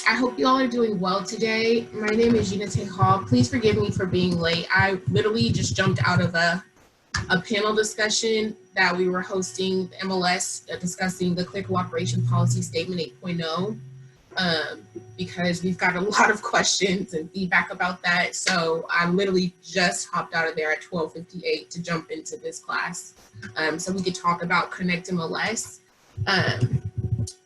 I hope you all are doing well today. My name is Jeanatai. Please forgive me for being late. I literally just jumped out of a panel discussion that we were hosting, MLS, discussing the Clear Cooperation Policy Statement 8.0, because we've got a lot of questions and feedback about that. So I literally just hopped out of there at 12:58 to jump into this class, so we could talk about ConnectMLS.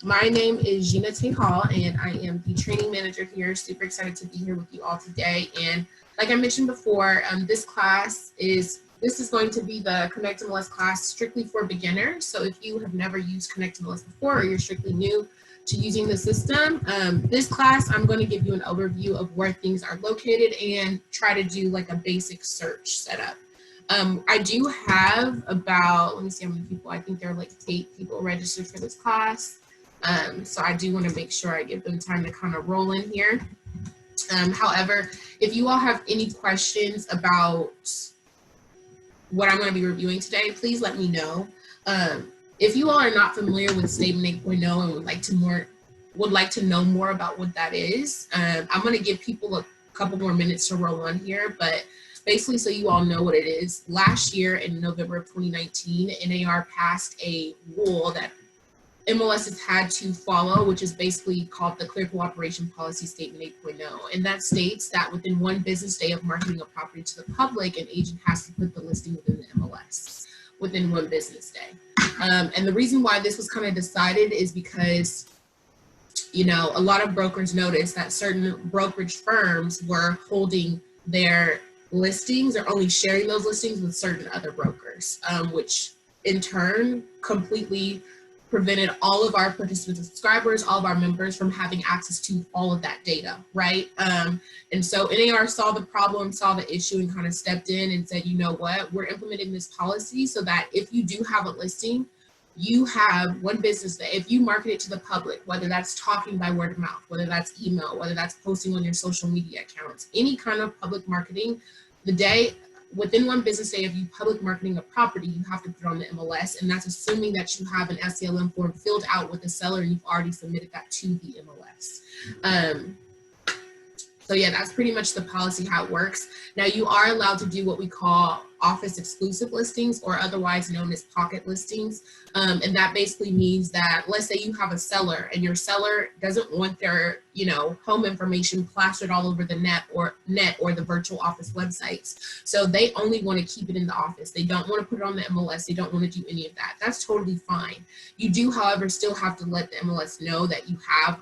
My name is Jeanatai, and I am the training manager here. Super excited to be here with you all today. And like I mentioned before, this is going to be the ConnectMLS class strictly for beginners. So if you have never used ConnectMLS before, or you're strictly new to using the system, this class, I'm going to give you an overview of where things are located and try to do like a basic search setup. I do have about, let me see how many people, I think there are like 8 people registered for this class. So I do want to make sure I give them time to kind of roll in here. However, if you all have any questions about what I'm going to be reviewing today, please let me know. If you all are not familiar with Statement 8.0 and would like to know more about what that is, I'm going to give people a couple more minutes to roll on here, but basically so you all know what it is. Last year in November of 2019, NAR passed a rule that MLS has had to follow, which is basically called the Clear Cooperation Policy Statement 8.0. And that states that within 1 business day of marketing a property to the public, an agent has to put the listing within the MLS within 1 business day. And the reason why this was kind of decided is because, you know, a lot of brokers noticed that certain brokerage firms were holding their listings or only sharing those listings with certain other brokers, which in turn completely prevented all of our participants and subscribers, all of our members from having access to all of that data, right? And so NAR saw the problem, saw the issue, and kind of stepped in and said, you know what, we're implementing this policy so that if you do have a listing, you have 1 business day. If you market it to the public, whether that's talking by word of mouth, whether that's email, whether that's posting on your social media accounts, any kind of public marketing, within 1 business day of you public marketing a property, you have to put it on the MLS, and that's assuming that you have an SELM form filled out with the seller and you've already submitted that to the MLS. So yeah, that's pretty much the policy, how it works. Now you are allowed to do what we call office exclusive listings, or otherwise known as pocket listings. And that basically means that, let's say you have a seller and your seller doesn't want their, you know, home information plastered all over the net or the virtual office websites. So they only want to keep it in the office. They don't want to put it on the MLS. They don't want to do any of that. That's totally fine. You do, however, still have to let the MLS know that you have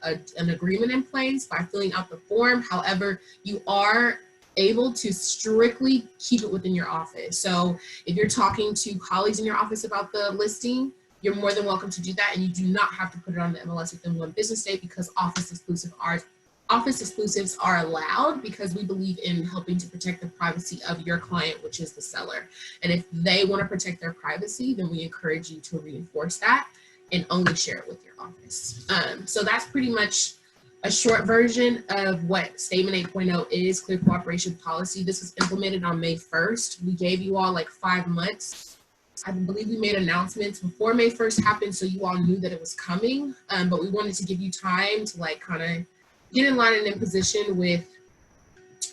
an agreement in place by filling out the form. However, you are able to strictly keep it within your office. So if you're talking to colleagues in your office about the listing, you're more than welcome to do that, and you do not have to put it on the MLS within 1 business day, because office exclusives are allowed, because we believe in helping to protect the privacy of your client, which is the seller. And if they want to protect their privacy, then we encourage you to reinforce that and only share it with your office. So that's pretty much a short version of what Statement 8.0 is, Clear Cooperation Policy. This was implemented on May 1st. We gave you all like 5 months. I believe we made announcements before May 1st happened, so you all knew that it was coming, but we wanted to give you time to like kind of get in line and in position with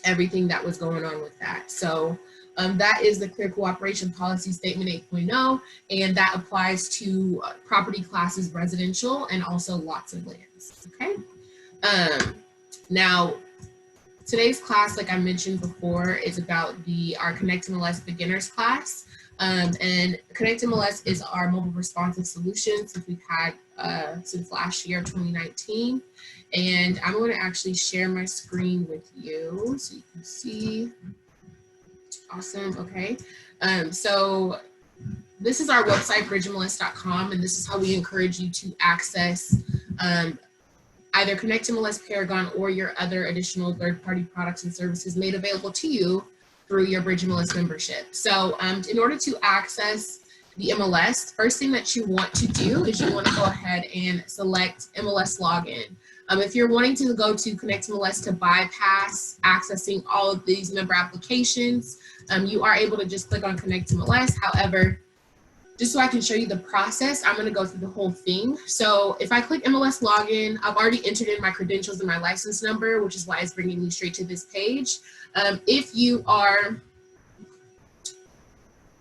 everything that was going on with that. So that is the Clear Cooperation Policy Statement 8.0, and that applies to property classes, residential, and also lots and lands, okay? Now, today's class, like I mentioned before, is about our ConnectMLS beginners class. And ConnectMLS is our mobile responsive solution since we've had since last year, 2019. And I'm going to actually share my screen with you so you can see. Awesome. Okay. So this is our website, bridgemls.com, and this is how we encourage you to access either ConnectMLS Paragon or your other additional third-party products and services made available to you through your BridgeMLS membership. So in order to access the MLS, first thing that you want to do is you want to go ahead and select MLS login. If you're wanting to go to ConnectMLS to bypass accessing all of these member applications, you are able to just click on ConnectMLS. However, Just so I can show you the process, I'm going to go through the whole thing. So if I click MLS login, I've already entered in my credentials and my license number, which is why it's bringing me straight to this page. If you are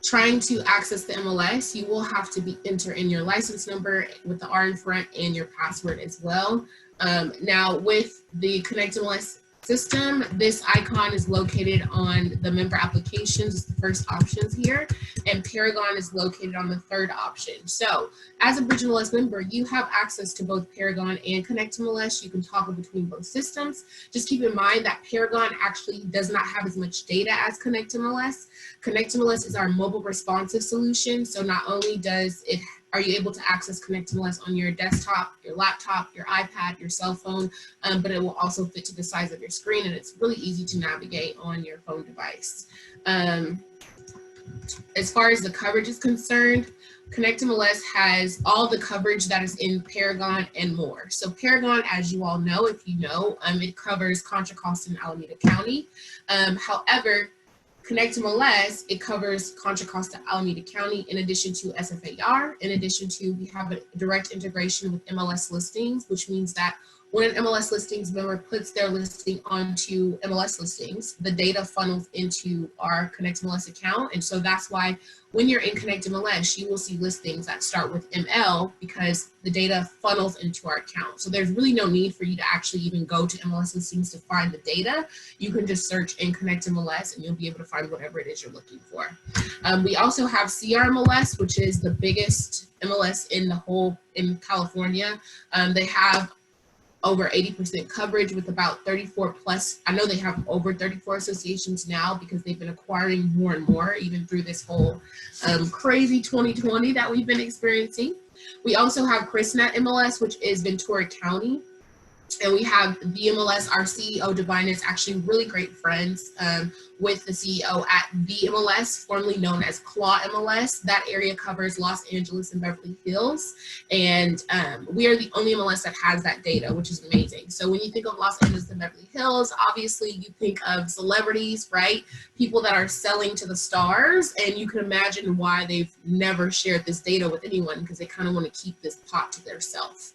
trying to access the MLS, you will have to enter in your license number with the R in front and your password as well. Now with the ConnectMLS system, this icon is located on the member applications, it's the first options here, and Paragon is located on the third option. So as a BridgeMLS member, you have access to both Paragon and ConnectMLS. You can toggle between both systems. Just keep in mind that Paragon actually does not have as much data as ConnectMLS. ConnectMLS is our mobile responsive solution. So not only are you able to access ConnectMLS on your desktop, your laptop, your iPad, your cell phone, but it will also fit to the size of your screen, and it's really easy to navigate on your phone device. As far as the coverage is concerned, ConnectMLS has all the coverage that is in Paragon and more. So Paragon, as you all know, if you know, it covers Contra Costa and Alameda County. However, ConnectMLS, it covers Contra Costa, Alameda County, in addition to SFAR. In addition to, we have a direct integration with MLS listings, which means that when an MLS listings member puts their listing onto MLS listings, the data funnels into our ConnectMLS account. And so that's why when you're in ConnectMLS, you will see listings that start with ML because the data funnels into our account. So there's really no need for you to actually even go to MLS listings to find the data. You can just search in ConnectMLS and you'll be able to find whatever it is you're looking for. We also have CRMLS, which is the biggest MLS in California. They have over 80% coverage with about 34 plus. I know they have over 34 associations now because they've been acquiring more and more, even through this whole crazy 2020 that we've been experiencing. We also have CRISNet MLS, which is Ventura County. And we have VMLS. Our CEO, Divine, is actually really great friends with the CEO at VMLS, formerly known as Claw MLS. That area covers Los Angeles and Beverly Hills. And we are the only MLS that has that data, which is amazing. So when you think of Los Angeles and Beverly Hills, obviously you think of celebrities, right? People that are selling to the stars. And you can imagine why they've never shared this data with anyone, because they kind of want to keep this pot to themselves.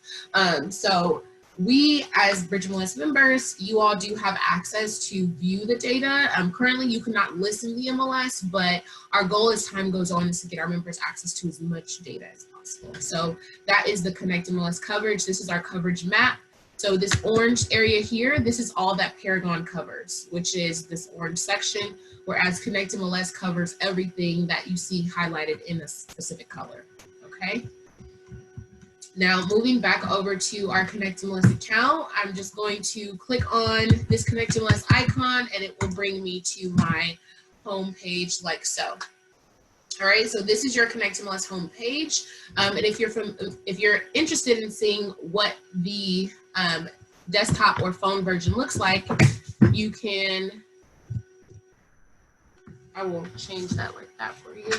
So we, as BridgeMLS members, you all do have access to view the data. Currently, you cannot listen to the MLS, but our goal as time goes on is to get our members access to as much data as possible. So that is the ConnectMLS coverage. This is our coverage map. So this orange area here, this is all that Paragon covers, which is this orange section, whereas ConnectMLS covers everything that you see highlighted in a specific color, okay? Now, moving back over to our ConnectMLS account, I'm just going to click on this ConnectMLS icon and it will bring me to my home page like so. All right, so this is your ConnectMLS home page. And if you're interested in seeing what the desktop or phone version looks like, you can, I will change that like that for you.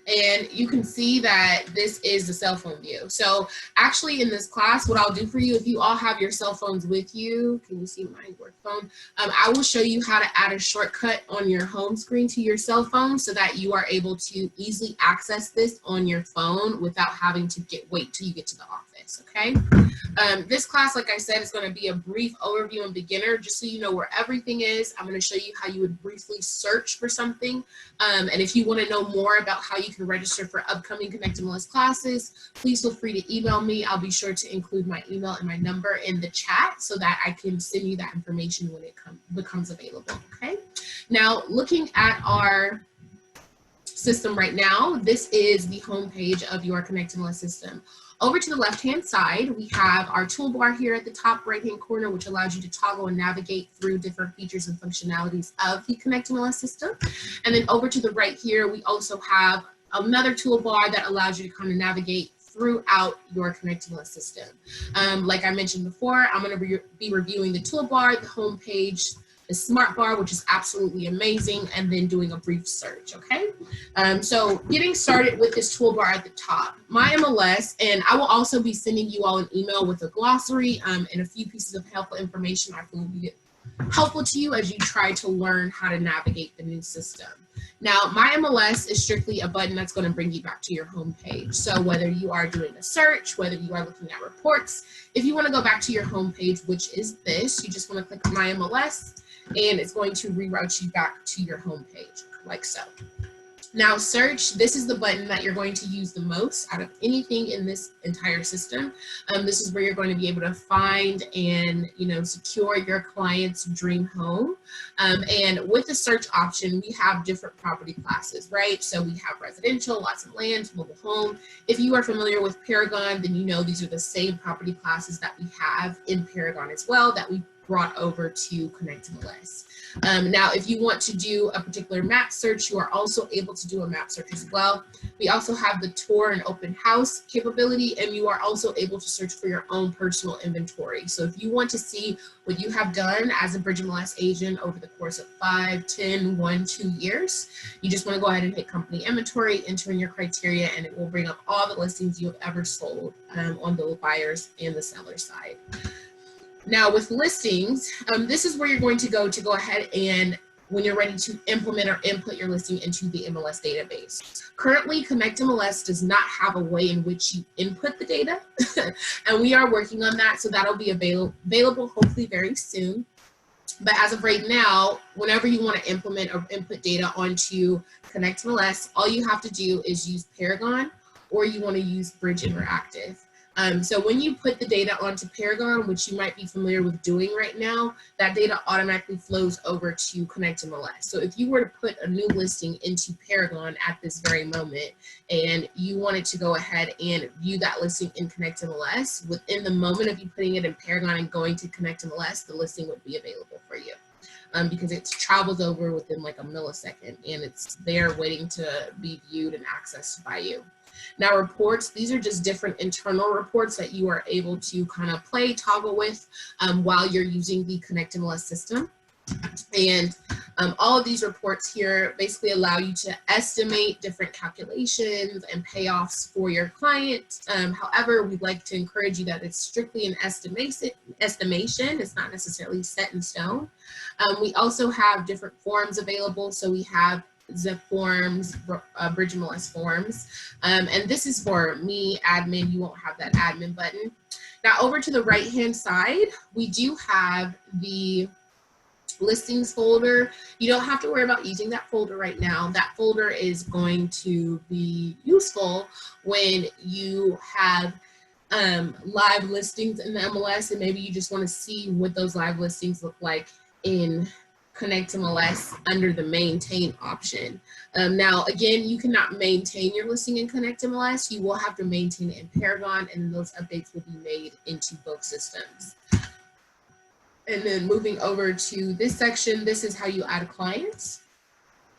And you can see that this is the cell phone view. So actually in this class, what I'll do for you, if you all have your cell phones with you, can you see my work phone? I will show you how to add a shortcut on your home screen to your cell phone so that you are able to easily access this on your phone without having to wait till you get to the office, okay? This class, like I said, is going to be a brief overview and beginner, just so you know where everything is. I'm going to show you how you would briefly search for something. And if you want to know more about how you can register for upcoming ConnectMLS classes, please feel free to email me. I'll be sure to include my email and my number in the chat so that I can send you that information when it becomes available, okay? Now, looking at our system right now, this is the home page of your ConnectMLS system. Over to the left-hand side, we have our toolbar here at the top right-hand corner, which allows you to toggle and navigate through different features and functionalities of the ConnectMLS system. And then over to the right here, we also have another toolbar that allows you to kind of navigate throughout your ConnectMLS system. Like I mentioned before, I'm going to be reviewing the toolbar, the home page, the Smartbar, which is absolutely amazing, and then doing a brief search, okay? So getting started with this toolbar at the top, my MLS, and I will also be sending you all an email with a glossary and a few pieces of helpful information I think will be helpful to you as you try to learn how to navigate the new system. Now, My MLS is strictly a button that's going to bring you back to your home page. So whether you are doing a search, whether you are looking at reports, if you want to go back to your home page, which is this, you just want to click My MLS, and it's going to reroute you back to your home page, like so. Now, search, this is the button that you're going to use the most out of anything in this entire system. This is where you're going to be able to find and, secure your client's dream home. And with the search option, we have different property classes, right? So we have residential, lots of land, mobile home. If you are familiar with Paragon, then you know these are the same property classes that we have in Paragon as well that we brought over to ConnectMLS. Now, if you want to do a particular map search, you are also able to do a map search as well. We also have the tour and open house capability, and you are also able to search for your own personal inventory. So if you want to see what you have done as a Bridge MLS agent over the course of 5, 10, 1, 2 years, you just want to go ahead and hit company inventory, enter in your criteria, and it will bring up all the listings you have ever sold on the buyers and the seller side. Now with listings, this is where you're going to go ahead and when you're ready to implement or input your listing into the MLS database. Currently, ConnectMLS does not have a way in which you input the data, and we are working on that, so that'll be available hopefully very soon. But as of right now, whenever you want to implement or input data onto ConnectMLS, all you have to do is use Paragon, or you want to use Bridge Interactive. So when you put the data onto Paragon, which you might be familiar with doing right now, that data automatically flows over to ConnectMLS. So if you were to put a new listing into Paragon at this very moment, and you wanted to go ahead and view that listing in ConnectMLS, within the moment of you putting it in Paragon and going to ConnectMLS, the listing would be available for you. Because it travels over within like a millisecond, and it's there waiting to be viewed and accessed by you. Now reports, these are just different internal reports that you are able to kind of toggle with while you're using the ConnectMLS system. And all of these reports here basically allow you to estimate different calculations and payoffs for your client. However, we'd like to encourage you that it's strictly an estimation. It's not necessarily set in stone. We also have different forms available. So we have Zip forms, Bridge MLS forms, and this is for me, admin. You won't have that admin button. Now over to the right hand side, we do have the listings folder. You don't have to worry about using that folder right now. That folder is going to be useful when you have live listings in the MLS, and maybe you just want to see what those live listings look like in ConnectMLS under the maintain option. Now, again, you cannot maintain your listing in ConnectMLS. You will have to maintain it in Paragon, and those updates will be made into both systems. And then moving over to this section, this is how you add clients.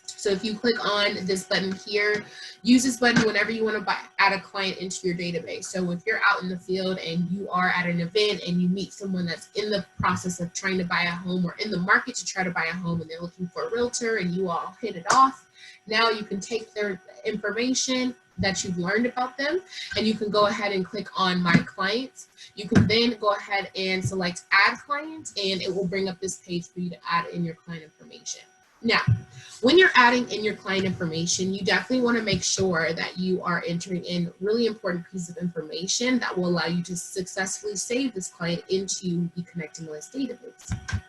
So if you click on this button here, use this button whenever you want to add a client into your database. So if you're out in the field and you are at an event and you meet someone that's in the process of trying to buy a home or in the market to try to buy a home and they're looking for a realtor and you all hit it off, now you can take their information that you've learned about them and you can go ahead and click on My Clients. You can then go ahead and select Add Client, and it will bring up this page for you to add in your client information. Now, when you're adding in your client information, you definitely want to make sure that you are entering in really important pieces of information that will allow you to successfully save this client into the ConnectMLS database.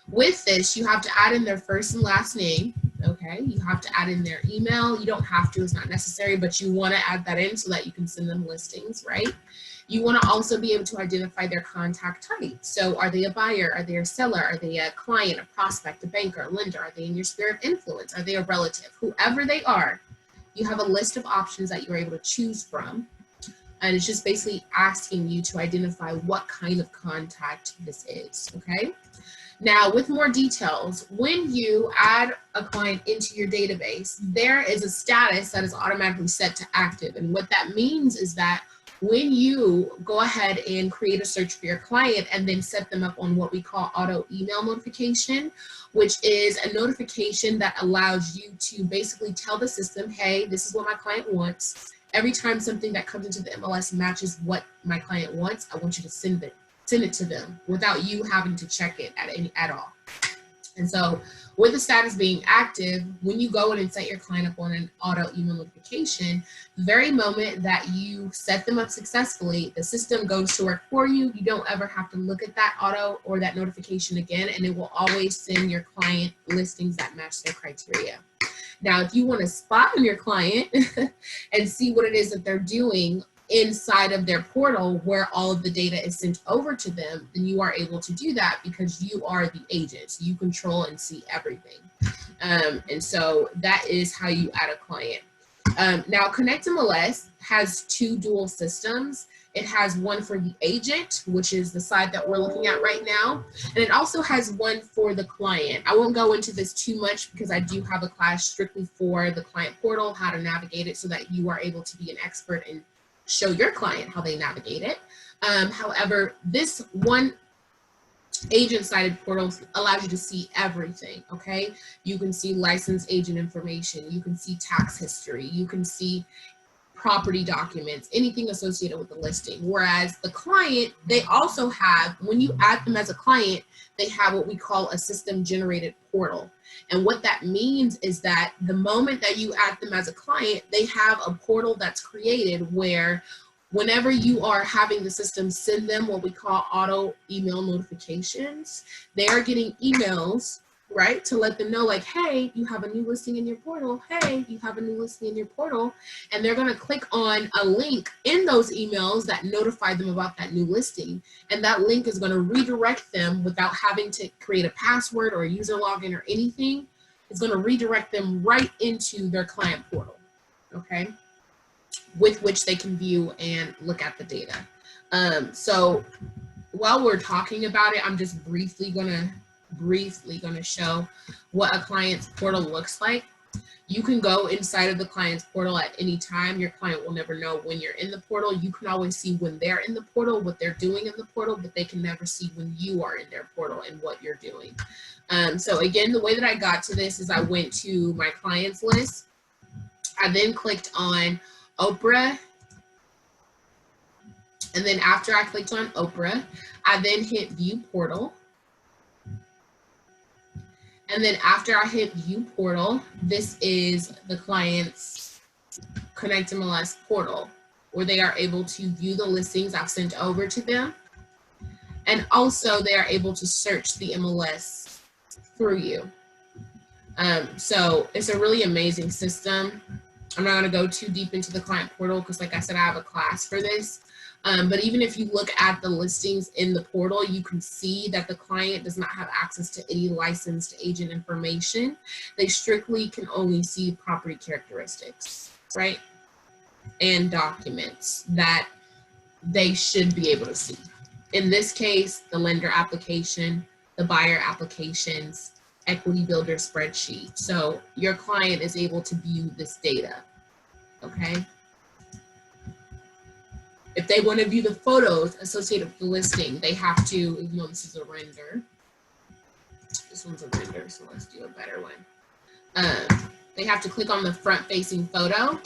With this, you have to add in their first and last name, okay? You have to add in their email. You don't have to, it's not necessary, but you want to add that in so that you can send them listings, right? You want to also be able to identify their contact type. So are they a buyer? Are they a seller? Are they a client, a prospect, a banker, a lender? Are they in your sphere of influence? Are they a relative? Whoever they are, you have a list of options that you're able to choose from. And it's just basically asking you to identify what kind of contact this is, okay? Now, with more details, when you add a client into your database, there is a status that is automatically set to active. And what that means is that when you go ahead and create a search for your client and then set them up on what we call auto email notification, which is a notification that allows you to basically tell the system, hey, this is what my client wants. Every time something that comes into the MLS matches what my client wants, I want you to send it to them without you having to check it at all. And so with the status being active, when you go in and set your client up on an auto email notification, the very moment that you set them up successfully, the system goes to work for you. You don't ever have to look at that auto or that notification again, and it will always send your client listings that match their criteria. Now, if you want to spy on your client and see what it is that they're doing inside of their portal where all of the data is sent over to them, then you are able to do that because you are the agent. So you control and see everything. And so that is how you add a client. Now, ConnectMLS has two dual systems. It has one for the agent, which is the side that we're looking at right now. And it also has one for the client. I won't go into this too much because I do have a class strictly for the client portal, how to navigate it so that you are able to be an expert and show your client how they navigate it. However, this one agent-sided portal allows you to see everything, okay? You can see licensed agent information, you can see tax history, you can see property documents, anything associated with the listing. Whereas the client, they also have, when you add them as a client, they have what we call a system-generated portal. And what that means is that the moment that you add them as a client, they have a portal that's created where whenever you are having the system send them what we call auto email notifications, they are getting emails, right, to let them know like, hey, you have a new listing in your portal. Hey, you have a new listing in your portal. And they're going to click on a link in those emails that notify them about that new listing. And that link is going to redirect them without having to create a password or a user login or anything. It's going to redirect them right into their client portal, okay, with which they can view and look at the data. So while we're talking about it, I'm just briefly gonna show what a client's portal looks like. You can go inside of the client's portal at any time. Your client will never know when you're in the portal. You can always see when they're in the portal, what they're doing in the portal, but they can never see when you are in their portal and what you're doing. So again, the way that I got to this is I went to my clients list. I then clicked on Oprah. And then after I clicked on Oprah, I then hit View Portal. And then after I hit View Portal, this is the client's ConnectMLS portal, where they are able to view the listings I've sent over to them. And also they are able to search the MLS through you. So it's a really amazing system. I'm not gonna go too deep into the client portal because like I said, I have a class for this. But even if you look at the listings in the portal, you can see that the client does not have access to any licensed agent information. They strictly can only see property characteristics, right? And documents that they should be able to see. In this case, the lender application, the buyer applications, equity builder spreadsheet. So your client is able to view this data, okay? If they want to view the photos associated with the listing, they have to, even though this is a render, this one's a render, so let's do a better one. They have to click on the front facing photo,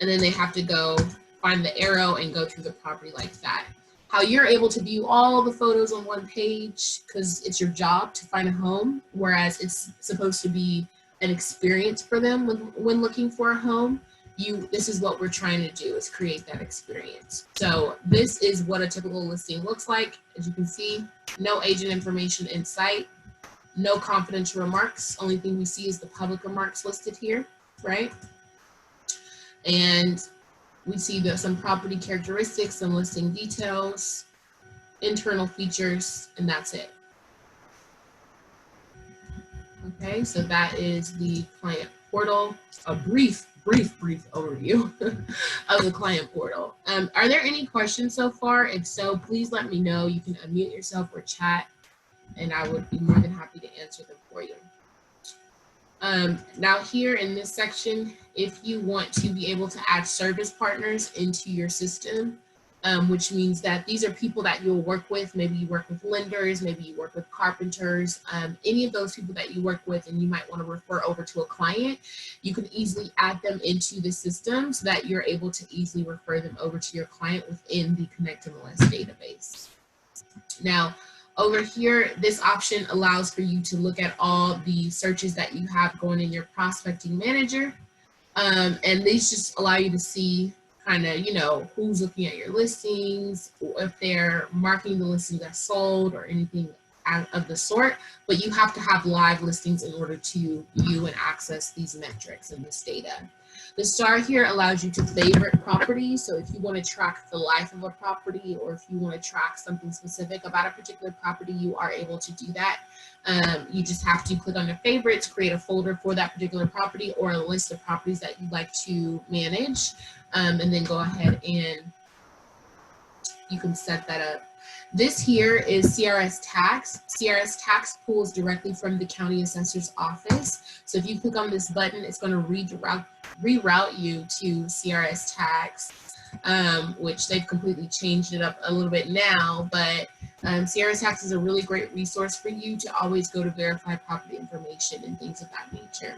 and then they have to go find the arrow and go through the property like that. How you're able to view all the photos on one page, because it's your job to find a home, whereas it's supposed to be an experience for them when looking for a home. This is what we're trying to do, is create that experience. So this is what a typical listing looks like. As you can see, no agent information in sight, no confidential remarks. Only thing we see is the public remarks listed here, right? And we see some property characteristics, some listing details, internal features, and that's it. Okay, so that is the client portal, a brief overview of the client portal. Are there any questions so far? If so, please let me know. You can unmute yourself or chat, and I would be more than happy to answer them for you. Now here in this section, if you want to be able to add service partners into your system, which means that these are people that you'll work with. Maybe you work with lenders, maybe you work with carpenters, any of those people that you work with and you might want to refer over to a client, you can easily add them into the system so that you're able to easily refer them over to your client within the ConnectMLS database. Now, Over here, this option allows for you to look at all the searches that you have going in your prospecting manager. And these just allow you to see kind of, who's looking at your listings, or if they're marking the listings as sold or anything out of the sort. But you have to have live listings in order to view and access these metrics and this data. The star here allows you to favorite properties. So if you want to track the life of a property, or if you want to track something specific about a particular property, you are able to do that. You just have to click on the favorites, create a folder for that particular property or a list of properties that you'd like to manage, and then go ahead and you can set that up. This here is CRS Tax. CRS Tax pulls directly from the county assessor's office. So if you click on this button, it's going to reroute you to CRS Tax, which they've completely changed it up a little bit now, but CRS Tax is a really great resource for you to always go to verify property information and things of that nature.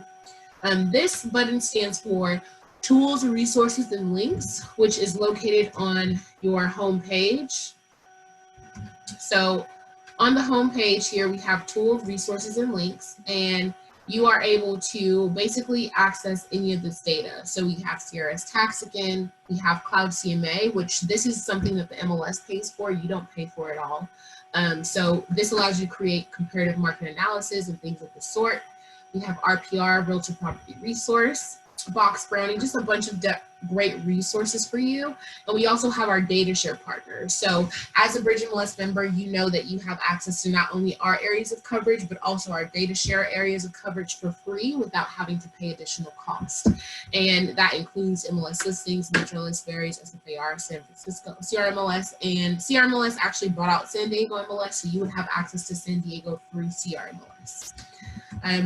This button stands for Tools, Resources, and Links, which is located on your home page. So on the home page here, we have Tools, Resources, and Links, and you are able to basically access any of this data. So we have CRS Tax again, we have Cloud CMA, which this is something that the MLS pays for, you don't pay for it all. So this allows you to create comparative market analysis and things of the sort. We have RPR, Realtor Property Resource, Box Brownie, just a bunch of great resources for you. And we also have our data share partners. So as a Bridge MLS member, you know that you have access to not only our areas of coverage, but also our data share areas of coverage for free without having to pay additional cost. And that includes MLS listings, Metro List Varies, SFAR, San Francisco, CRMLS, and CRMLS actually brought out San Diego MLS, so you would have access to San Diego through CRMLS.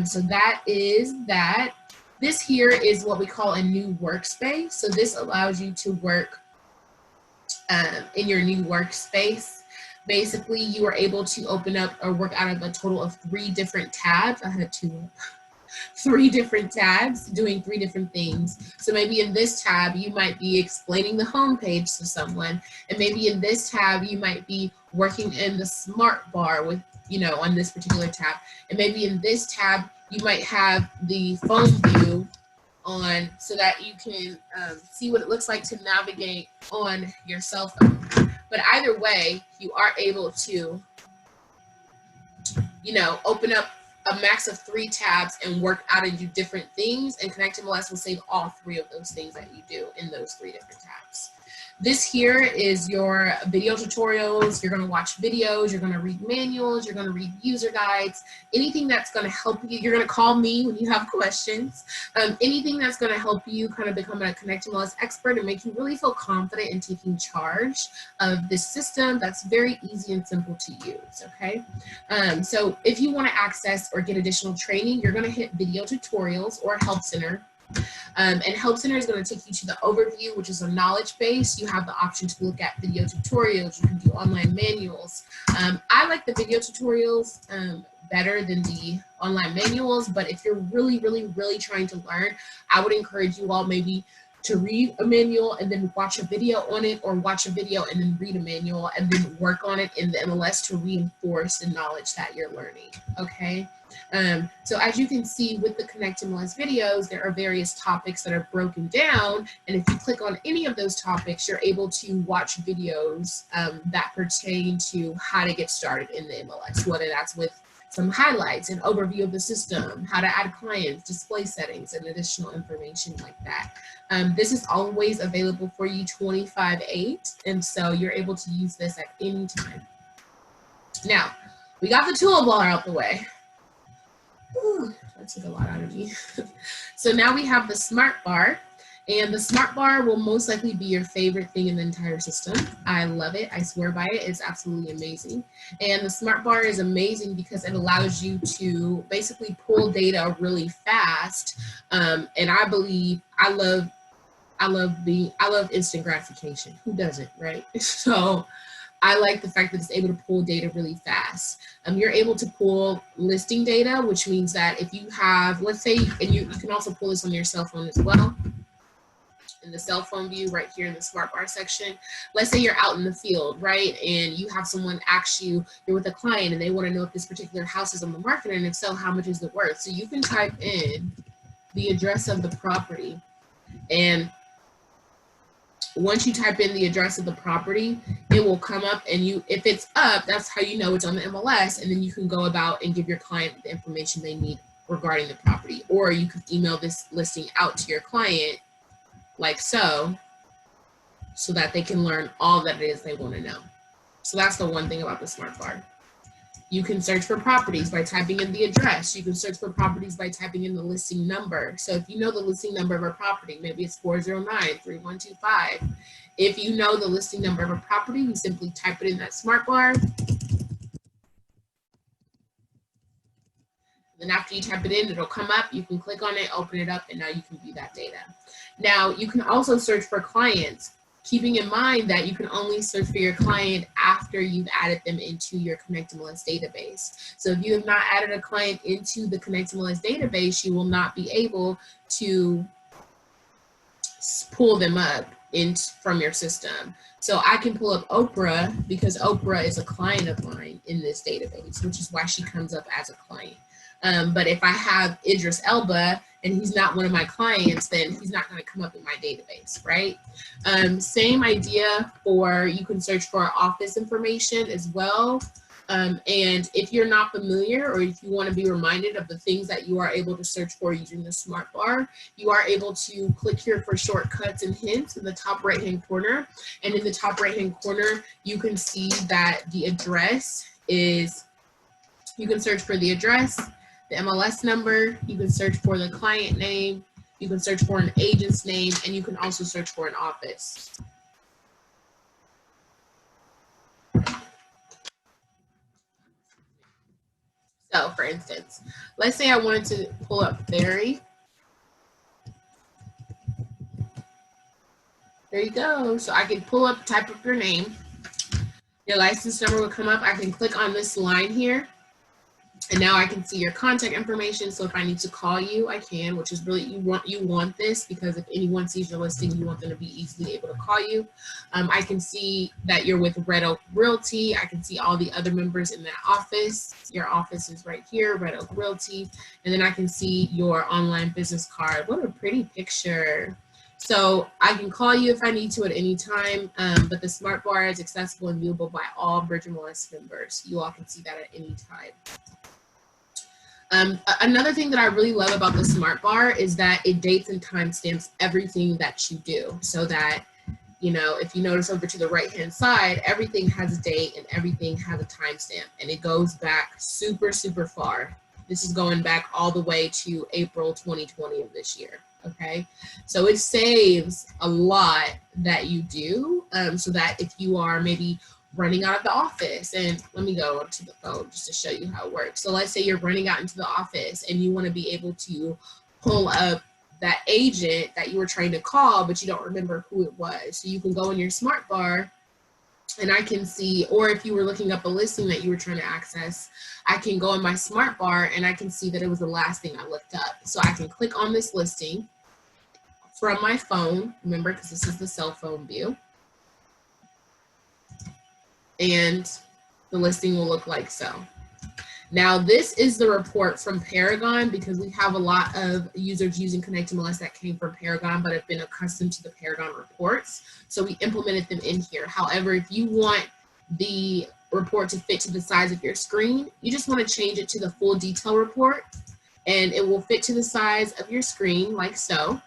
So that is that. This here is what we call a new workspace. So this allows you to work in your new workspace. Basically, you are able to open up or work out of a total of 3 different tabs. I had 3 different tabs doing 3 different things. So maybe in this tab, you might be explaining the home page to someone. And maybe in this tab, you might be working in the Smartbar with, on this particular tab. And maybe in this tab, you might have the phone view on so that you can see what it looks like to navigate on your cell phone. But either way, you are able to, open up a max of 3 tabs and work out and do different things, and ConnectMLS will save all 3 of those things that you do in those 3 different tabs. This here is your video tutorials. You're going to watch videos, you're going to read manuals, you're going to read user guides, anything that's going to help you. You're going to call me when you have questions. Anything that's going to help you kind of become a ConnectMLS expert and make you really feel confident in taking charge of this system that's very easy and simple to use, okay? So if you want to access or get additional training, you're going to hit video tutorials or help center. And Help Center is going to take you to the overview, which is a knowledge base. You have the option to look at video tutorials. You can do online manuals. I like the video tutorials better than the online manuals, but if you're really trying to learn, I would encourage you all maybe to read a manual and then watch a video on it, or watch a video and then read a manual and then work on it in the MLS to reinforce the knowledge that you're learning, okay? So as you can see with the ConnectMLS videos, there are various topics that are broken down, and if you click on any of those topics, you're able to watch videos that pertain to how to get started in the MLS, whether that's with some highlights, an overview of the system, how to add clients, display settings, and additional information like that. This is always available for you 25/8, and so you're able to use this at any time. Now, we got the toolbar out the way. Whew, that took a lot out of me. So now we have the Smartbar, and the Smartbar will most likely be your favorite thing in the entire system. I love it. I swear by it. It's absolutely amazing. And the Smartbar is amazing because it allows you to basically pull data really fast. And I love instant gratification. Who doesn't, right? So I like the fact that it's able to pull data really fast. You're able to pull listing data, which means that if you have, let's say, and you can also pull this on your cell phone as well. in the cell phone view right here in the Smartbar section. Let's say you're out in the field, right? And you have someone ask you, you're with a client and they want to know if this particular house is on the market, and if so, how much is it worth? So you can type in the address of the property, and once you type in the address of the property, it will come up, and if it's up, that's how you know it's on the MLS, and then you can go about and give your client the information they need regarding the property. Or you could email this listing out to your client like so that they can learn all that it is they want to know. So that's the one thing about the Smartbar. You can search for properties by typing in the address. You can search for properties by typing in the listing number. So if you know the listing number of a property, maybe it's 409-3125. If you know the listing number of a property, you simply type it in that Smartbar. Then after you type it in, it'll come up. You can click on it, open it up, and now you can view that data. Now, you can also search for clients, keeping in mind that you can only search for your client after you've added them into your ConnectMLS database. So if you have not added a client into the ConnectMLS database, you will not be able to pull them up from your system. So I can pull up Oprah because Oprah is a client of mine in this database, which is why she comes up as a client. But if I have Idris Elba and he's not one of my clients, then he's not going to come up in my database, right? Same idea for, you can search for office information as well. And if you're not familiar, or if you want to be reminded of the things that you are able to search for using the Smartbar, you are able to click here for shortcuts and hints in the top right-hand corner. And in the top right-hand corner, you can see that the address is, you can search for the address, the MLS number, you can search for the client name, you can search for an agent's name, and you can also search for an office. So for instance, let's say I wanted to pull up Barry. There you go. So I can pull up, type up your name. Your license number will come up. I can click on this line here. And now I can see your contact information. So if I need to call you, I can, which is really, you want this because if anyone sees your listing, you want them to be easily able to call you. I can see that you're with Red Oak Realty. I can see all the other members in that office. Your office is right here, Red Oak Realty. And then I can see your online business card. What a pretty picture. So I can call you if I need to at any time, but the Smartbar is accessible and viewable by all ConnectMLS members. You all can see that at any time. Another thing that I really love about the Smartbar is that it dates and timestamps everything that you do, so that, you know, if you notice over to the right-hand side, everything has a date and everything has a timestamp, and it goes back super, super far. This is going back all the way to April 2020 of this year, okay? So it saves a lot that you do, so that if you are maybe running out of the office, and let me go to the phone just to show you how it works. So let's say you're running out into the office and you want to be able to pull up that agent that you were trying to call, but you don't remember who it was. So you can go in your Smartbar and I can see, or if you were looking up a listing that you were trying to access, I can go in my Smartbar and I can see that it was the last thing I looked up. So I can click on this listing from my phone, remember, because this is the cell phone view. And the listing will look like so. Now this is the report from Paragon, because we have a lot of users using ConnectMLS that came from Paragon but have been accustomed to the Paragon reports. So we implemented them in here. However, if you want the report to fit to the size of your screen, you just want to change it to the full detail report and it will fit to the size of your screen like so.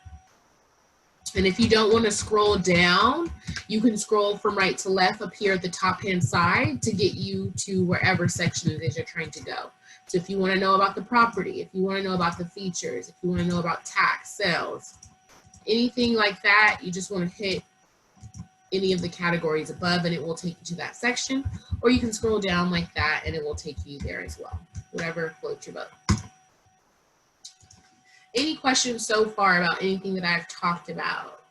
And if you don't want to scroll down, you can scroll from right to left up here at the top-hand side to get you to wherever section it is you're trying to go. So if you want to know about the property, if you want to know about the features, if you want to know about tax, sales, anything like that, you just want to hit any of the categories above and it will take you to that section. Or you can scroll down like that and it will take you there as well, whatever floats your boat. Any questions so far about anything that I've talked about?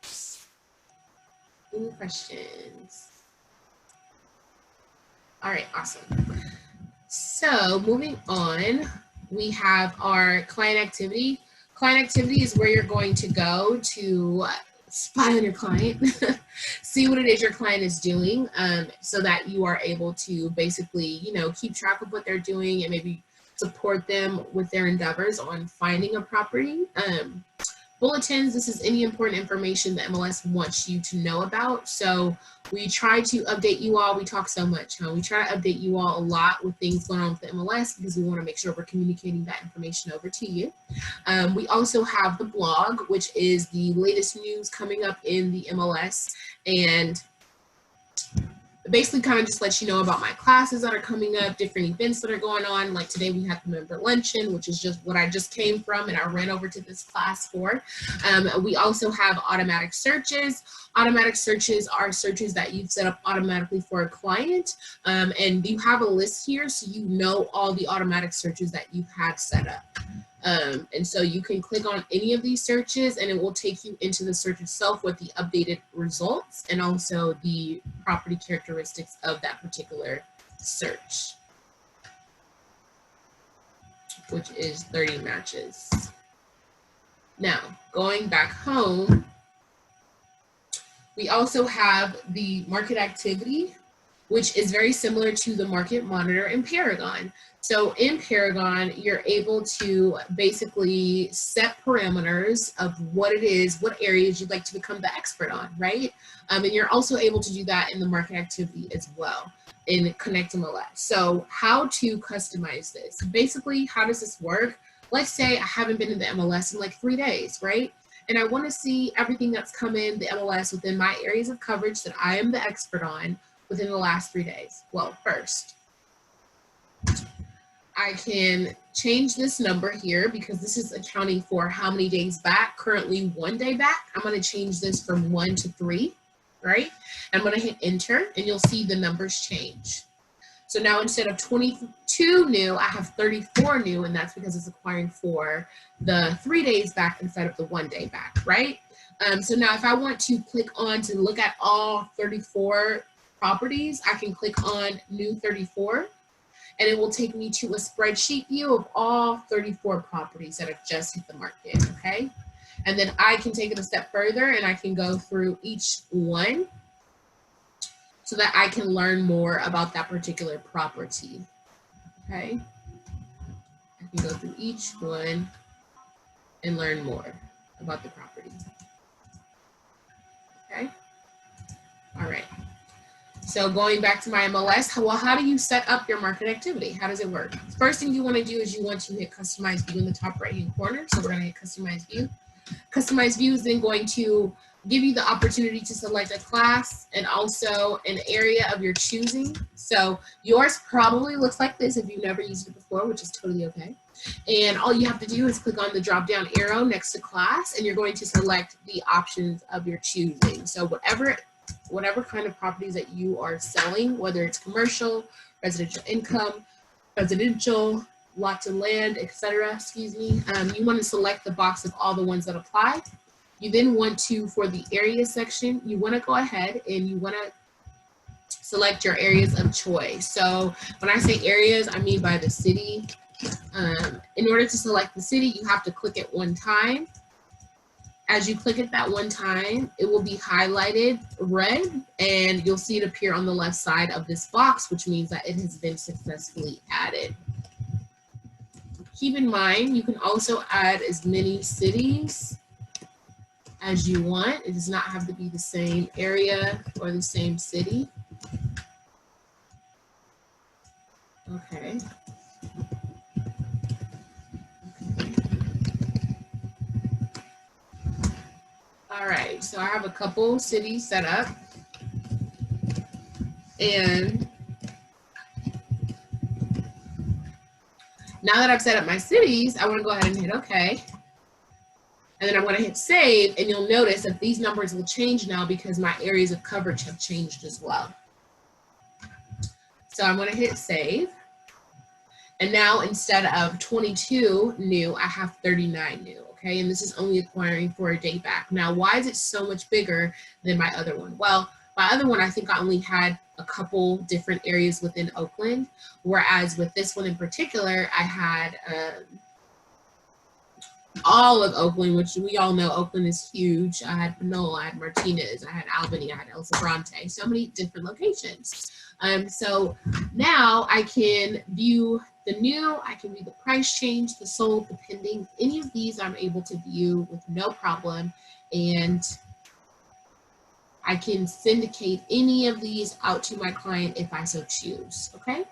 Any questions? All right, awesome. So moving on, we have our client activity. Client activity is where you're going to go to spy on your client, see what it is your client is doing, so that you are able to basically, you know, keep track of what they're doing and maybe support them with their endeavors on finding a property. Bulletins, this is any important information that MLS wants you to know about. So we try to update you all. We talk so much, huh? We try to update you all a lot with things going on with the MLS because we want to make sure we're communicating that information over to you. We also have the blog, which is the latest news coming up in the MLS, and basically kind of just let you know about my classes that are coming up, different events that are going on. Like today we had the member luncheon, which is just what I just came from and I ran over to this class for. We also have automatic searches. Automatic searches are searches that you've set up automatically for a client. And you have a list here so you know all the automatic searches that you've had set up. And so you can click on any of these searches and it will take you into the search itself with the updated results and also the property characteristics of that particular search, which is 30 matches. Now, going back home, we also have the market activity, which is very similar to the market monitor in Paragon. So in Paragon, you're able to basically set parameters of what it is, what areas you'd like to become the expert on, right? And you're also able to do that in the market activity as well in ConnectMLS. So how to customize this? Basically, how does this work? Let's say I haven't been in the MLS in like 3 days, right? And I want to see everything that's come in the MLS within my areas of coverage that I am the expert on within the last 3 days. Well, first, I can change this number here because this is accounting for how many days back, currently 1 day back. I'm going to change this from 1 to 3, right? I'm going to hit enter and you'll see the numbers change. So now instead of 22 new, I have 34 new, and that's because it's acquiring for the 3 days back instead of the 1 day back, right? So now if I want to click on to look at all 34 properties, I can click on new 34. And it will take me to a spreadsheet view of all 34 properties that have just hit the market, okay? And then I can take it a step further and I can go through each one so that I can learn more about that particular property, okay? I can go through each one and learn more about the property, okay? All right. So going back to my MLS, well, how do you set up your market activity? How does it work? First thing you want to do is you want to hit customize view in the top right hand corner. So we're going to hit customize view. Customize view is then going to give you the opportunity to select a class and also an area of your choosing. So yours probably looks like this if you've never used it before, which is totally okay. And all you have to do is click on the drop down arrow next to class and you're going to select the options of your choosing. So whatever kind of properties that you are selling, whether it's commercial, residential income, residential, lots of land, etc., you want to select the box of all the ones that apply. You then want to, for the area section, you want to go ahead and you want to select your areas of choice. So when I say areas, I mean by the city. In order to select the city, you have to click it one time. As you click it that one time, it will be highlighted red and you'll see it appear on the left side of this box, which means that it has been successfully added. Keep in mind, you can also add as many cities as you want. It does not have to be the same area or the same city. Okay. All right, so I have a couple cities set up. And now that I've set up my cities, I want to go ahead and hit OK. And then I'm going to hit save, and you'll notice that these numbers will change now because my areas of coverage have changed as well. So I'm going to hit save. And now instead of 22 new, I have 39 new, okay? And this is only acquiring for a day back. Now, why is it so much bigger than my other one? Well, my other one, I think I only had a couple different areas within Oakland, whereas with this one in particular, I had all of Oakland, which we all know Oakland is huge. I had Panola, I had Martinez, I had Albany, I had El Sobrante, so many different locations. So now I can view the new, I can view the price change, the sold, the pending. Any of these I'm able to view with no problem. And I can syndicate any of these out to my client if I so choose, okay?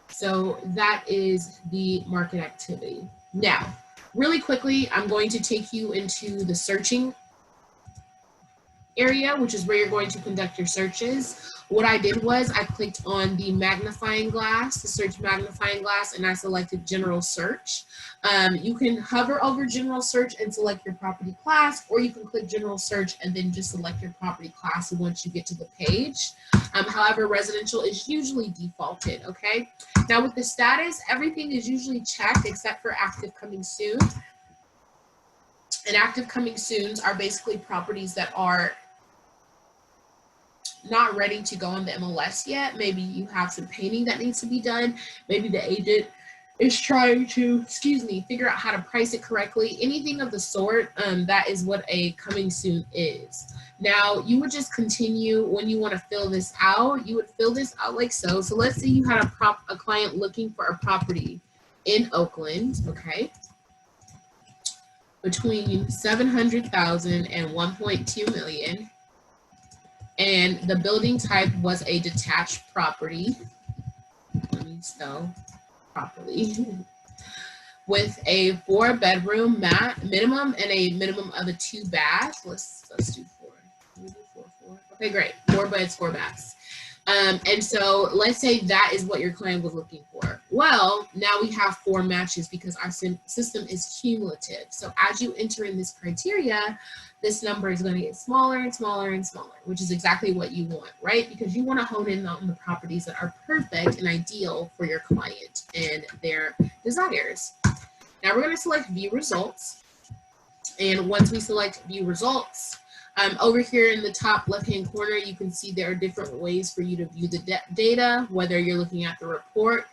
So that is the market activity. Now, really quickly, I'm going to take you into the searching area, which is where you're going to conduct your searches. What I did was I clicked on the magnifying glass, the search magnifying glass, and I selected general search. You can hover over general search and select your property class, or you can click general search and then just select your property class once you get to the page. However, residential is usually defaulted, okay? Now with the status, everything is usually checked except for active coming soon. And active coming soons are basically properties that are not ready to go on the MLS yet. Maybe you have some painting that needs to be done. Maybe the agent is trying to, figure out how to price it correctly. Anything of the sort, that is what a coming soon is. Now, you would just continue when you want to fill this out. You would fill this out like so. So let's say you had a client looking for a property in Oakland, okay, between 700,000 and 1.2 million. And the building type was a detached property. Let me spell properly. With a 4-bedroom minimum and a minimum of a 2-bath. Let's do 4. Can we do 4? Okay, great. 4 beds, 4 baths. And so let's say that is what your client was looking for. Well, now we have 4 matches because our system is cumulative. So as you enter in this criteria, this number is going to get smaller and smaller and smaller, which is exactly what you want, right? Because you want to hone in on the properties that are perfect and ideal for your client and their desires. Now we're going to select view results. And once we select view results, over here in the top left-hand corner, you can see there are different ways for you to view the data, whether you're looking at the report,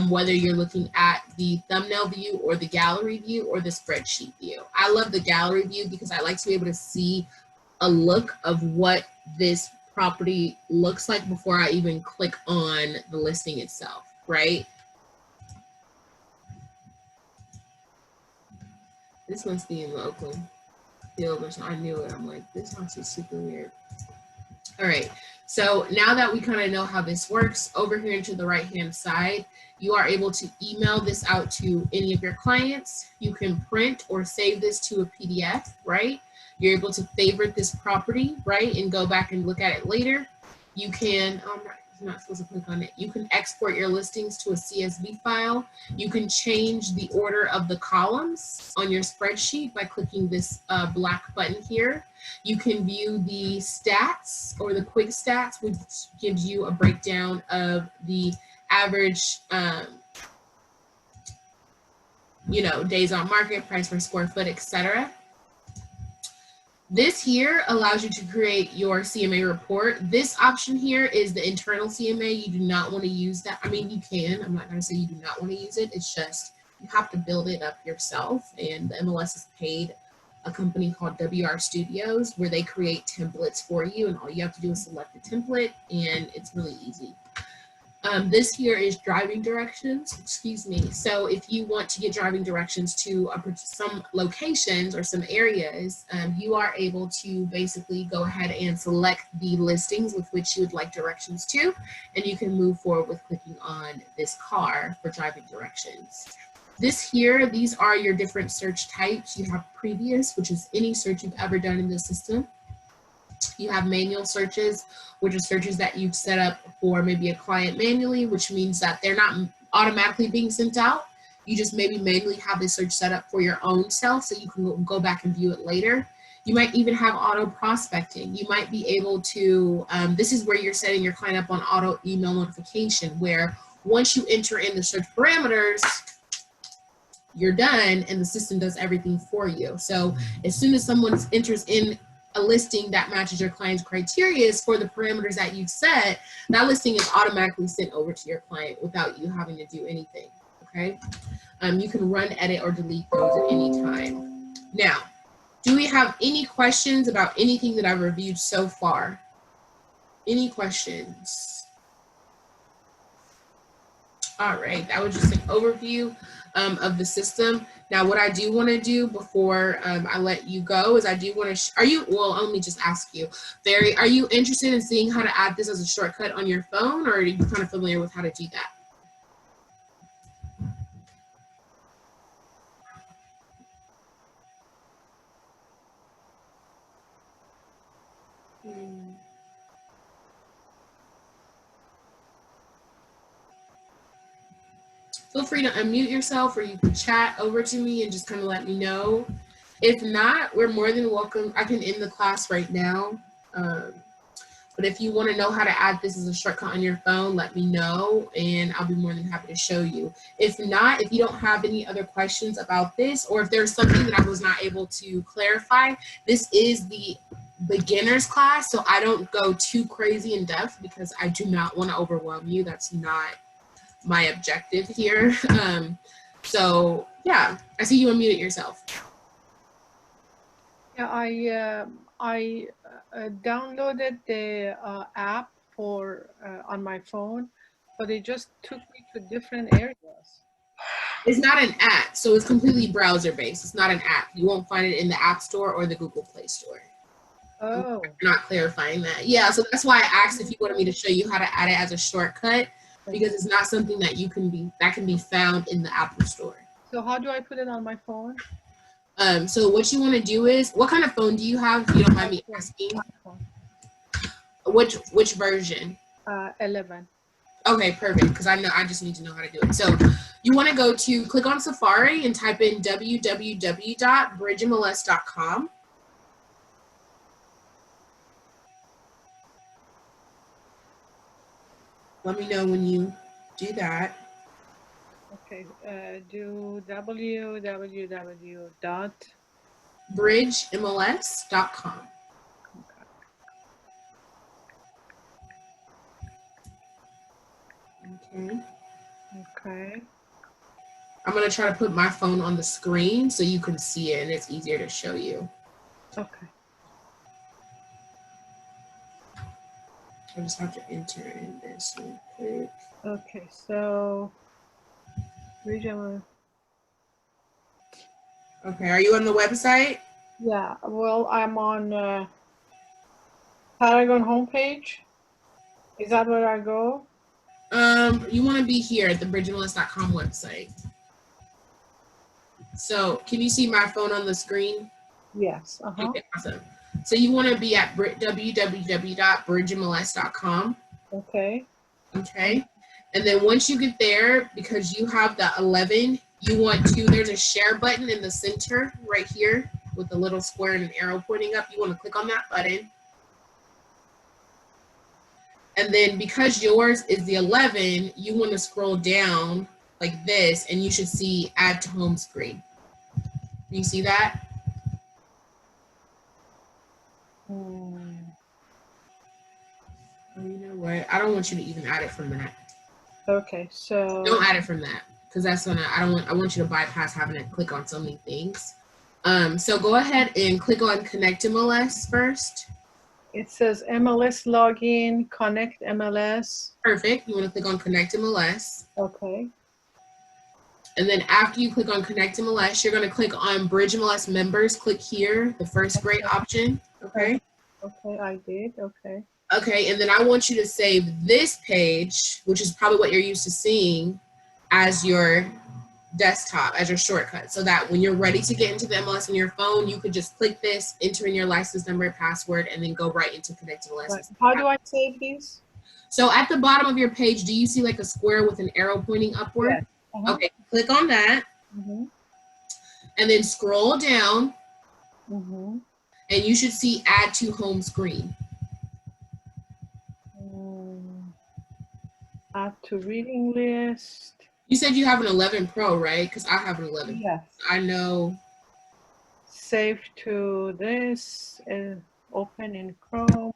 whether you're looking at the thumbnail view or the gallery view or the spreadsheet view. I love the gallery view because I like to be able to see a look of what this property looks like before I even click on the listing itself, right? This must be in Oakland field, which I knew it. I'm like, this house is super weird. All right, so now that we kind of know how this works, over here to the right-hand side, you are able to email this out to any of your clients. You can print or save this to a PDF, right? You're able to favorite this property, right, and go back and look at it later. You can, I'm not supposed to click on it. You can export your listings to a CSV file. You can change the order of the columns on your spreadsheet by clicking this black button here. You can view the stats or the quick stats, which gives you a breakdown of the average, days on market, price per square foot, etc. This here allows you to create your CMA report. This option here is the internal CMA. You do not want to use that. I mean, you can. I'm not going to say you do not want to use it. It's just you have to build it up yourself. And the MLS has paid a company called WR Studios where they create templates for you. And all you have to do is select the template and it's really easy. This here is driving directions, So if you want to get driving directions to some locations or some areas, you are able to basically go ahead and select the listings with which you would like directions to, and you can move forward with clicking on this car for driving directions. These are your different search types. You have previous, which is any search you've ever done in the system. You have manual searches, which are searches that you've set up for maybe a client manually, which means that they're not automatically being sent out. You just maybe manually have this search set up for your own self so you can go back and view it later. You might even have auto prospecting. You might be able to, this is where you're setting your client up on auto email notification, where once you enter in the search parameters, you're done and the system does everything for you. So as soon as someone enters in a listing that matches your client's criteria for the parameters that you've set, that listing is automatically sent over to your client without you having to do anything, okay? You can run, edit, or delete those at any time. Now, do we have any questions about anything that I've reviewed so far? Any questions? All right, that was just an overview of the system. Now, what I do want to do before I let you go is I do want to, well, let me just ask you, Barry, are you interested in seeing how to add this as a shortcut on your phone, or are you kind of familiar with how to do that? Feel free to unmute yourself, or you can chat over to me and just kind of let me know. If not, we're more than welcome. I can end the class right now. But if you want to know how to add this as a shortcut on your phone, let me know, and I'll be more than happy to show you. If not, if you don't have any other questions about this, or if there's something that I was not able to clarify, this is the beginner's class, so I don't go too crazy in depth because I do not want to overwhelm you. That's not my objective here. So yeah, I see you unmuted yourself. Yeah, I downloaded the app for on my phone, but it just took me to different areas. It's not an app, so it's completely browser based. It's not an app. You won't find it in the App Store or the Google Play Store. Oh. I'm not clarifying that. Yeah, so that's why I asked if you wanted me to show you how to add it as a shortcut, because it's not something that can be found in the Apple Store. So how do I put it on my phone? So what you want to do is, what kind of phone do you have? If you don't mind me asking. Which version? 11. Okay, perfect. Because I just need to know how to do it. So you want to click on Safari and type in www.bridgemls.com. Let me know when you do that. Okay, do www.bridgemls.com. Okay. I'm going to try to put my phone on the screen so you can see it and it's easier to show you. Okay. I just have to enter in this real quick. Okay, so okay, are you on the website? Yeah, well, I'm on Paragon homepage. Is that where I go? You want to be here at the bridgemls.com website. So can you see my phone on the screen? Yes. Okay, awesome. So you want to be at www.bridgemls.com. Okay. Okay. And then once you get there, because you have the 11, there's a share button in the center right here with the little square and an arrow pointing up. You want to click on that button. And then because yours is the 11, you want to scroll down like this and you should see add to home screen. Do you see that? Oh, you know what? I don't want you to even add it from that. Okay, so don't add it from that because that's gonna. I want you to bypass having to click on so many things. So go ahead and click on ConnectMLS first. It says MLS login, ConnectMLS. Perfect. You want to click on ConnectMLS. Okay. And then after you click on ConnectMLS, you're going to click on BridgeMLS members. Click here, the first gray option. Okay. Okay, I did. Okay. Okay, and then I want you to save this page, which is probably what you're used to seeing, as your desktop, as your shortcut, so that when you're ready to get into the MLS on your phone, you could just click this, enter in your license number, password, and then go right into ConnectMLS. Right. How do I save these? So at the bottom of your page, do you see like a square with an arrow pointing upward? Yes. Okay, click on that. And then scroll down. And you should see add to home screen. Add to reading list. You said you have an 11 Pro, right? Because I have an 11. Yes. I know. Save to this, open in Chrome,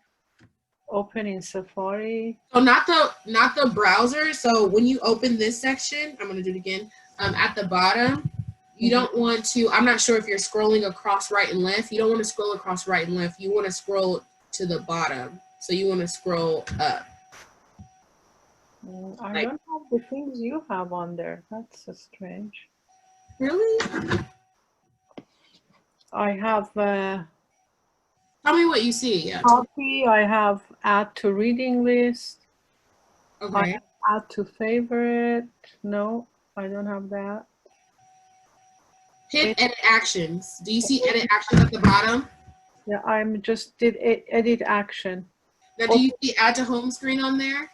open in Safari. So not the browser. So when you open this section, I'm gonna do it again. at the bottom, you don't want to, I'm not sure if you're scrolling across right and left. You don't want to scroll across right and left. You want to scroll to the bottom. So you want to scroll up. I don't have the things you have on there. That's so strange. Really? I have Tell me what you see. Yeah. copy. I have add to reading list. I Okay. have add to favorite. No, I don't have that. Hit edit actions. Do you see edit actions at the bottom? Yeah, I'm just did edit action. Now, do you see add to home screen on there?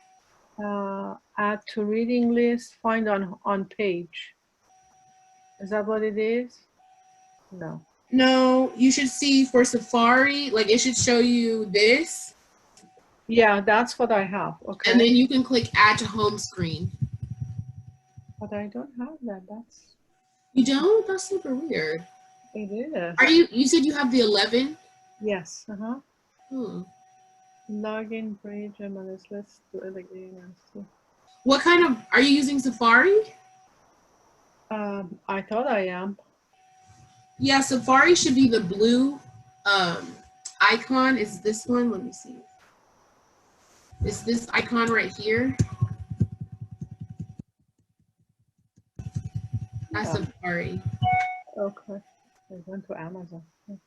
Add to reading list. Find on page. Is that what it is? No. No, you should see for Safari, like it should show you this. Yeah, that's what I have. Okay. And then you can click add to home screen. But I don't have that. That's. You don't? That's super weird. It is. Are you said you have the 11? Yes. Uh-huh. Hmm. Login page MLS. Let's do it again and see. What kind of, are you using Safari? I thought I am. Yeah, Safari should be the blue icon. Is this one? Let me see. Is this icon right here? That's Safari. Okay. I went to Amazon. Okay.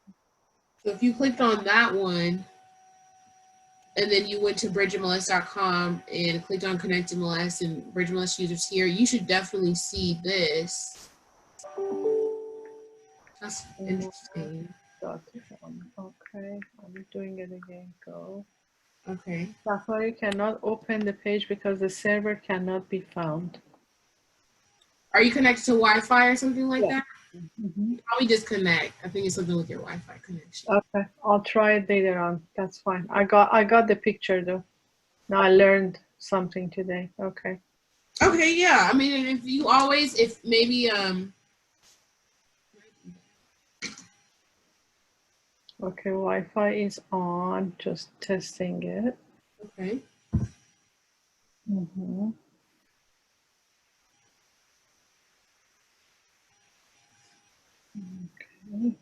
So if you clicked on that one, and then you went to bridgemls.com and clicked on ConnectMLS and BridgeMLS users here, you should definitely see this. That's interesting. Okay, I'm doing it again. Go. Okay. Safari cannot open the page because the server cannot be found. Are you connected to Wi-Fi or something like that? Mm-hmm. Probably disconnect. I think it's something with your Wi-Fi connection. Okay, I'll try it later on. That's fine. I got the picture though. Now I learned something today. Okay. Okay, yeah. I mean, if you always, if maybe Okay, Wi-Fi is on. Just testing it. okay. Mm-hmm. Okay.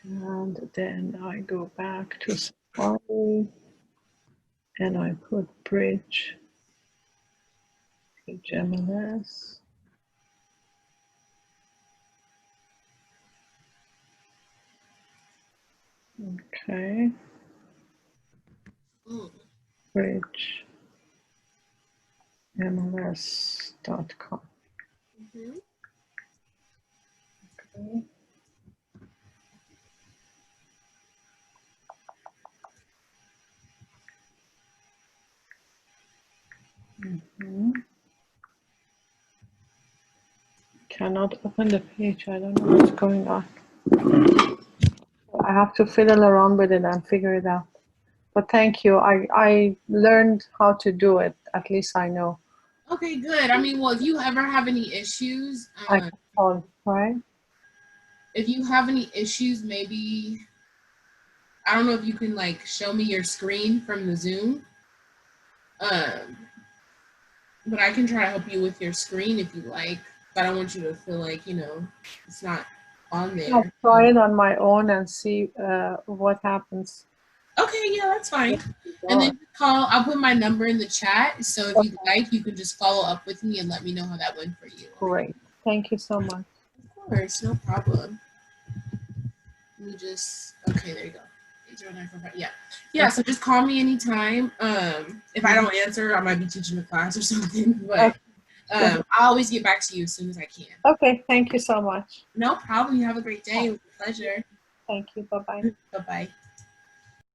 And then I go back to Safari and I put bridge MLS. Okay. Bridge MLS.com. Mm-hmm. Okay. Mm-hmm. Cannot open the page. I don't know what's going on. I have to fiddle around with it and figure it out. But thank you. I learned how to do it. At least I know. Okay, good. I mean, well, if you ever have any issues, I can call, right? if you have any issues, maybe, I don't know if you can like show me your screen from the Zoom. But I can try to help you with your screen if you like. But I don't want you to feel like, you know, it's not on there. I'll try it on my own and see what happens. Okay, yeah, that's fine. And then call, I'll put my number in the chat. So if you'd like, you can just follow up with me and let me know how that went for you. Great. Thank you so much. Of course, no problem. Let me just, okay, there you go. 80945. Yeah. Yeah, so just call me anytime. If I don't answer, I might be teaching a class or something. But I'll always get back to you as soon as I can. Okay, thank you so much. No problem. You have a great day. It was a pleasure. Thank you. Bye-bye. Bye-bye.